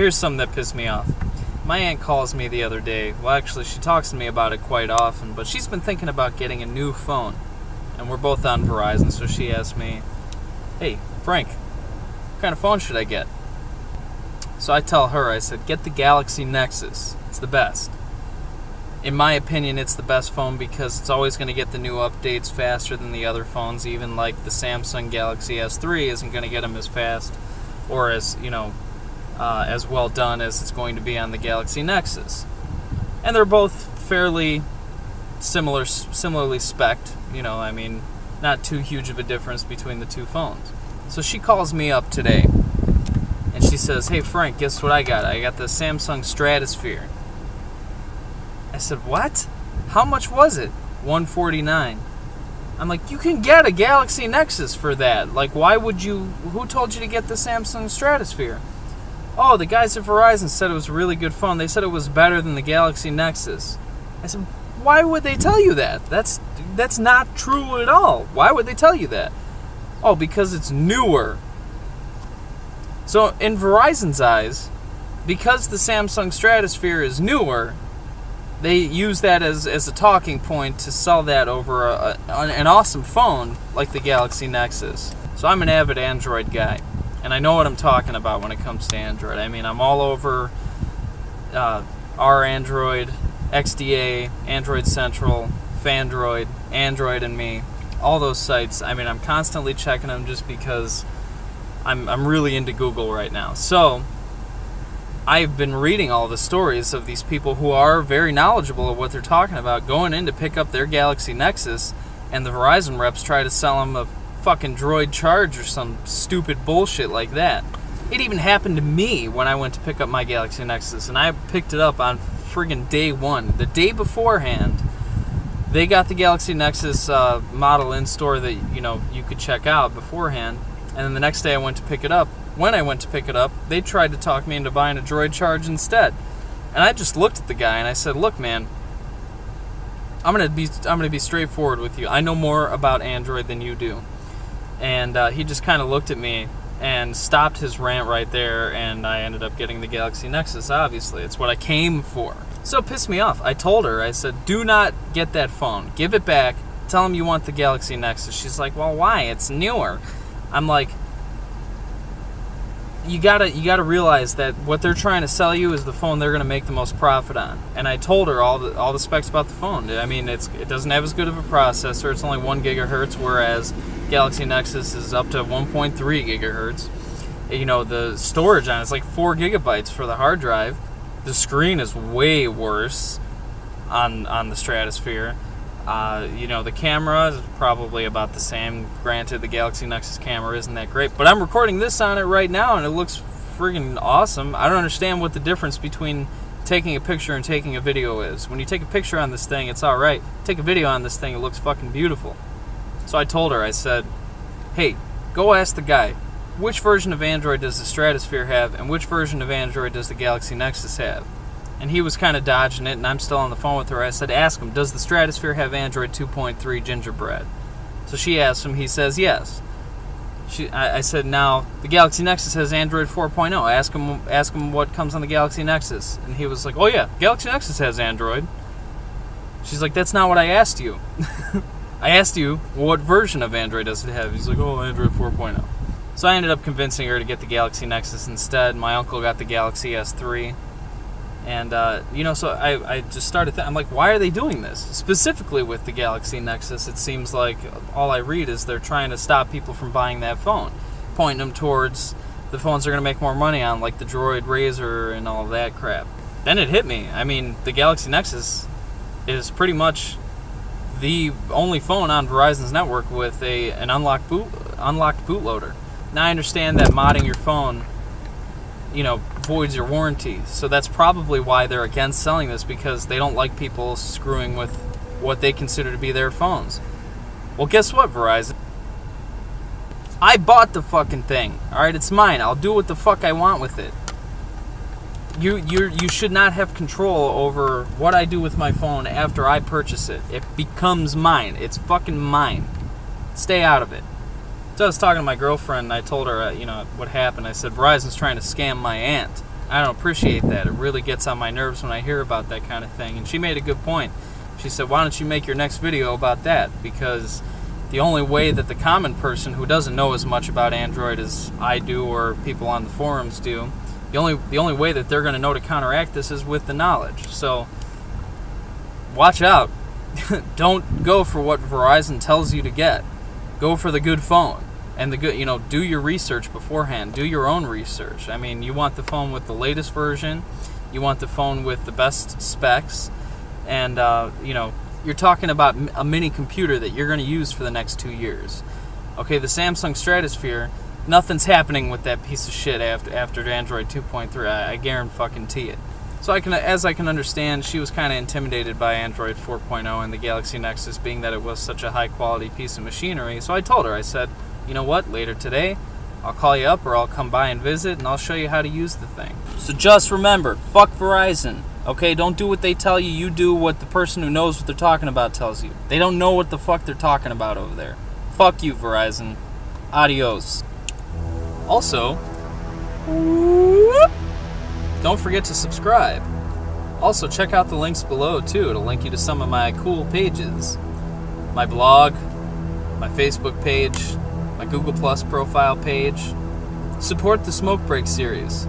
here's something that pissed me off. My aunt calls me the other day. Well, actually, she talks to me about it quite often, but she's been thinking about getting a new phone. And we're both on Verizon, so she asked me, hey, Frank, what kind of phone should I get? So I tell her, I said, get the Galaxy Nexus. It's the best. In my opinion, it's the best phone because it's always going to get the new updates faster than the other phones. Even like the Samsung Galaxy S3 isn't going to get them as fast or as, as well done as it's going to be on the Galaxy Nexus. And they're both fairly similarly spec'd. Not too huge of a difference between the two phones. So she calls me up today, and she says, hey Frank, guess what I got? I got the Samsung Stratosphere. I said, what? How much was it? $149. I'm like, you can get a Galaxy Nexus for that. Like, why would you, who told you to get the Samsung Stratosphere? Oh, the guys at Verizon said it was a really good phone. They said it was better than the Galaxy Nexus. I said, why would they tell you that? That's not true at all. Why would they tell you that? Oh, because it's newer. So in Verizon's eyes, because the Samsung Stratosphere is newer, they use that as a talking point to sell that over an awesome phone like the Galaxy Nexus. So I'm an avid Android guy, and I know what I'm talking about when it comes to Android. I mean, I'm all over our Android, XDA, Android Central, Fandroid, Android and Me, all those sites. I mean, I'm constantly checking them just because I'm really into Google right now. So I've been reading all the stories of these people who are very knowledgeable of what they're talking about going in to pick up their Galaxy Nexus, and the Verizon reps try to sell them a fucking Droid Charge or some stupid bullshit like that. It even happened to me when I went to pick up my Galaxy Nexus, and I picked it up on friggin' day one. The day beforehand, they got the Galaxy Nexus model in store that you could check out beforehand, and then the next day I went to pick it up. When I went to pick it up, they tried to talk me into buying a Droid Charge instead. And I just looked at the guy and I said, look man, I'm gonna be straightforward with you. I know more about Android than you do. And he just kind of looked at me and stopped his rant right there, and I ended up getting the Galaxy Nexus, obviously. It's what I came for. So it pissed me off. I told her, I said, do not get that phone. Give it back. Tell him you want the Galaxy Nexus. She's like, well, why? It's newer. I'm like, you gotta realize that what they're trying to sell you is the phone they're gonna make the most profit on. And I told her all the specs about the phone. I mean, it doesn't have as good of a processor. It's only 1 gigahertz, whereas Galaxy Nexus is up to 1.3 gigahertz. The storage on it's like 4 gigabytes for the hard drive. The screen is way worse on the Stratosphere. The camera is probably about the same. Granted, the Galaxy Nexus camera isn't that great, but I'm recording this on it right now, and it looks friggin' awesome. I don't understand what the difference between taking a picture and taking a video is. When you take a picture on this thing, it's alright. Take a video on this thing, it looks fucking beautiful. So I told her, I said, hey, go ask the guy, which version of Android does the Stratosphere have, and which version of Android does the Galaxy Nexus have? And he was kind of dodging it, and I'm still on the phone with her. I said, ask him, does the Stratosphere have Android 2.3 Gingerbread? So she asked him, he says yes. I said, now, the Galaxy Nexus has Android 4.0. Ask him what comes on the Galaxy Nexus. And he was like, oh yeah, Galaxy Nexus has Android. She's like, that's not what I asked you. I asked you, what version of Android does it have? He's like, oh, Android 4.0. So I ended up convincing her to get the Galaxy Nexus instead. My uncle got the Galaxy S3. And, so I just started I'm like, why are they doing this? Specifically with the Galaxy Nexus, it seems like all I read is they're trying to stop people from buying that phone, pointing them towards the phones they're going to make more money on, like the Droid Razr and all that crap. Then it hit me. I mean, the Galaxy Nexus is pretty much the only phone on Verizon's network with an unlocked bootloader. Now I understand that modding your phone, voids your warranty. So that's probably why they're against selling this, because they don't like people screwing with what they consider to be their phones. Well, guess what, Verizon? I bought the fucking thing. Alright, it's mine. I'll do what the fuck I want with it. You should not have control over what I do with my phone after I purchase it. It becomes mine. It's fucking mine. Stay out of it. So I was talking to my girlfriend, and I told her, what happened. I said, Verizon's trying to scam my aunt. I don't appreciate that. It really gets on my nerves when I hear about that kind of thing. And she made a good point. She said, why don't you make your next video about that? Because the only way that the common person who doesn't know as much about Android as I do or people on the forums do, the only way that they're going to know to counteract this is with the knowledge. So watch out. Don't go for what Verizon tells you to get. Go for the good phone. And the good, do your research beforehand. Do your own research. I mean, you want the phone with the latest version. You want the phone with the best specs. And, you're talking about a mini computer that you're going to use for the next 2 years. Okay, the Samsung Stratosphere, nothing's happening with that piece of shit after Android 2.3. I guarantee it. So as I can understand, she was kind of intimidated by Android 4.0 and the Galaxy Nexus, being that it was such a high-quality piece of machinery. So I told her, I said, you know what, later today, I'll call you up or I'll come by and visit and I'll show you how to use the thing. So just remember, fuck Verizon. Okay, don't do what they tell you. You do what the person who knows what they're talking about tells you. They don't know what the fuck they're talking about over there. Fuck you, Verizon. Adios. Also, don't forget to subscribe. Also, check out the links below, too. It'll link you to some of my cool pages. My blog, my Facebook page, my Google Plus profile page. Support the Smoke Break series.